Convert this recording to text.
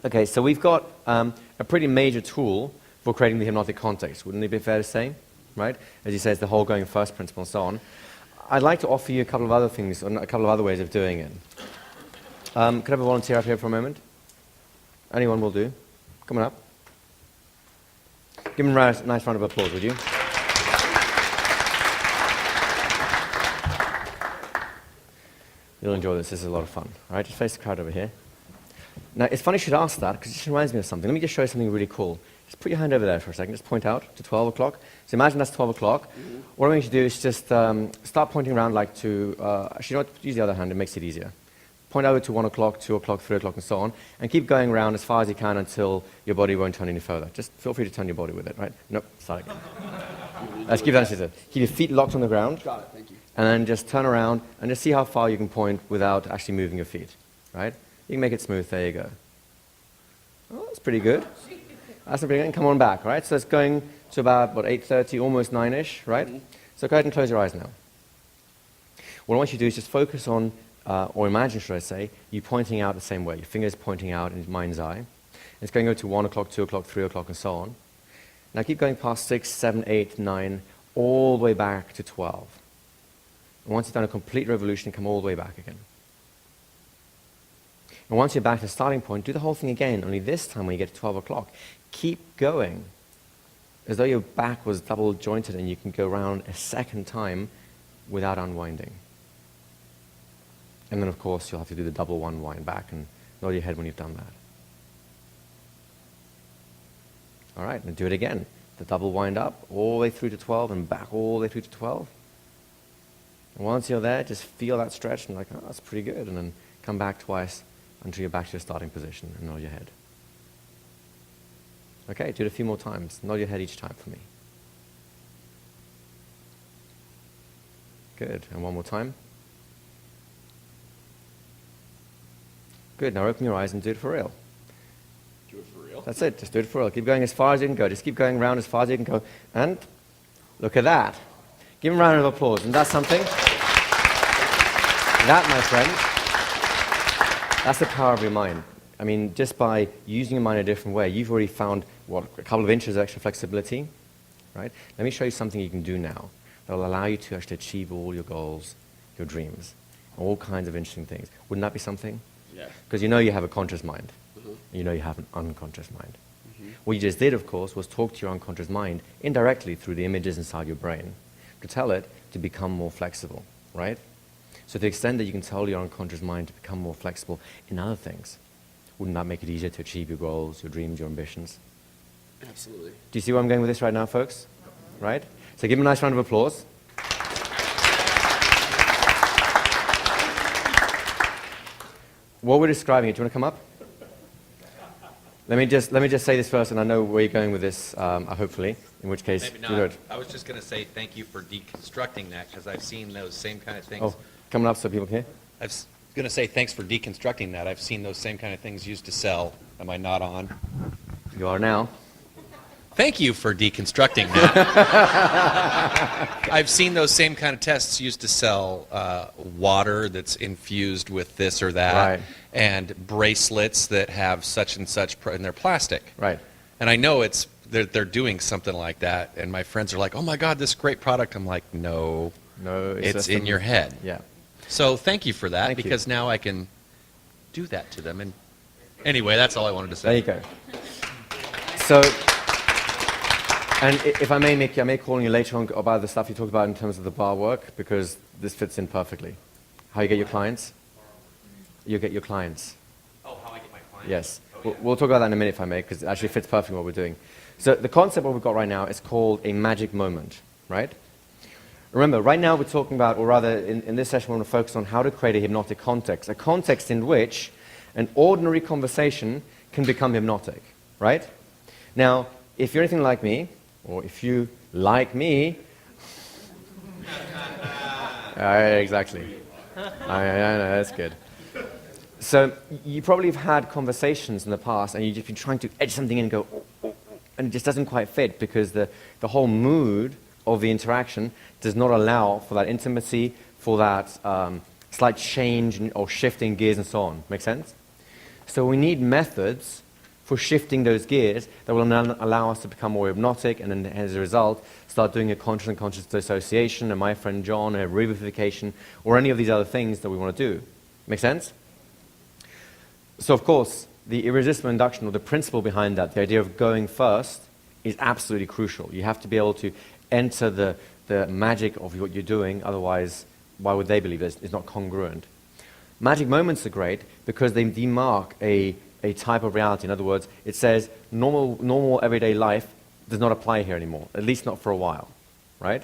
Okay, so we've got a pretty major tool for creating the hypnotic context. Wouldn't it be fair to say? Right? As he says, the whole going first principle and so on. I'd like to offer you a couple of other things, or a couple of other ways of doing it. Could I have a volunteer out here for a moment? Anyone will do. Come on up. Give him a nice round of applause, would you? You'll enjoy this. This is a lot of fun. All right, just face the crowd over here. Now, it's funny you should ask that, because it just reminds me of something. Let me just show you something really cool. Just put your hand over there for a second. Just point out to 12 o'clock. So imagine that's 12 o'clock. What I'm going to do is just start pointing around like to, actually, you know what? Use the other hand. It makes it easier. Point over to 1 o'clock, 2 o'clock, 3 o'clock, and so on. And keep going around as far as you can until your body won't turn any further. Just feel free to turn your body with it, right? Nope, start again. Let's keep that. Keep your feet locked on the ground. Got it, thank you. And then just turn around and just see how far you can point without actually moving your feet, right? You can make it smooth. There you go. Oh, that's pretty good. That's pretty good. And come on back, right? So it's going to about, what, 8:30, almost 9-ish, right? So go ahead and close your eyes now. What I want you to do is just focus on, or imagine, should I say, you pointing out the same way. Your fingers pointing out in your mind's eye. And it's going to go to 1 o'clock, 2 o'clock, 3 o'clock, and so on. Now keep going past 6, 7, 8, 9, all the way back to 12. And once you've done a complete revolution, come all the way back again. And once you're back to the starting point, do the whole thing again, only this time when you get to 12 o'clock. Keep going, as though your back was double jointed and you can go around a second time without unwinding. And then, of course, you'll have to do the double unwind back and nod your head when you've done that. All right, and do it again. The double wind up all the way through to 12 and back all the way through to 12. And once you're there, just feel that stretch and like, oh, that's pretty good. And then come back twice until you're back to your starting position and nod your head. Okay, do it a few more times. Nod your head each time for me. Good, and one more time. Good, now open your eyes and do it for real. Do it for real? That's it, just do it for real. Keep going as far as you can go. Just keep going around as far as you can go. And look at that. Give him a round of applause. And that's something? That, my friend, that's the power of your mind. I mean, just by using your mind in a different way, you've already found, what, a couple of inches of extra flexibility, right? Let me show you something you can do now that will allow you to actually achieve all your goals, your dreams, all kinds of interesting things. Wouldn't that be something? Yeah. Because you know you have a conscious mind, and you know you have an unconscious mind. What you just did, of course, was talk to your unconscious mind indirectly through the images inside your brain to tell it to become more flexible, right? So to the extent that you can tell your unconscious mind to become more flexible in other things, wouldn't that make it easier to achieve your goals, your dreams, your ambitions? Absolutely. Do you see where I'm going with this right now, folks? Right? So give him a nice round of applause. What we're describing, do you want to come up? Let me just say this first, and I know where you're going with this, hopefully, in which case, maybe you not. do it. I was just going to say thank you for deconstructing that, because I've seen those same kind of things. Oh, coming up so people can hear. I was going to say thanks for deconstructing that. I've seen those same kind of things used to sell. Am I not on? You are now. Thank you for deconstructing that. I've seen those same kind of tests used to sell water that's infused with this or that, Right. and bracelets that have such and such, and they're plastic. Right. And I know they're doing something like that, and my friends are like, "Oh my God, this great product." I'm like, "No, No, it's in your head." Yeah. So thank you for that, Thank you. because now I can do that to them. And anyway, that's all I wanted to There say. you go. So, and if I may, Mickey, I may call on you later on about the stuff you talked about in terms of the bar work, because this fits in perfectly. How you get your clients? You get your clients. Oh, how I get my clients? Yes. We'll talk about that in a minute, if I may, because it actually fits perfectly what we're doing. So the concept what we've got right now is called a magic moment, right? Remember, right now we're talking about, or rather in this session we're going to focus on how to create a hypnotic context, a context in which an ordinary conversation can become hypnotic, right? Now, if you're anything like me, or if you like me, exactly. I know, that's good. So you probably have had conversations in the past, and you've just been trying to edge something in and go, and it just doesn't quite fit because the whole mood of the interaction does not allow for that intimacy, for that slight change or shift in gears and so on. Make sense? So we need methods for shifting those gears that will allow us to become more hypnotic, and then as a result, start doing a conscious and conscious dissociation, and my friend John, a revivification, or any of these other things that we want to do. Make sense? So, of course, the irresistible induction, or the principle behind that, the idea of going first, is absolutely crucial. You have to be able to enter the magic of what you're doing, otherwise, why would they believe it? It's not congruent. Magic moments are great because they demark a type of reality. In other words, it says normal everyday life does not apply here anymore, at least not for a while, right?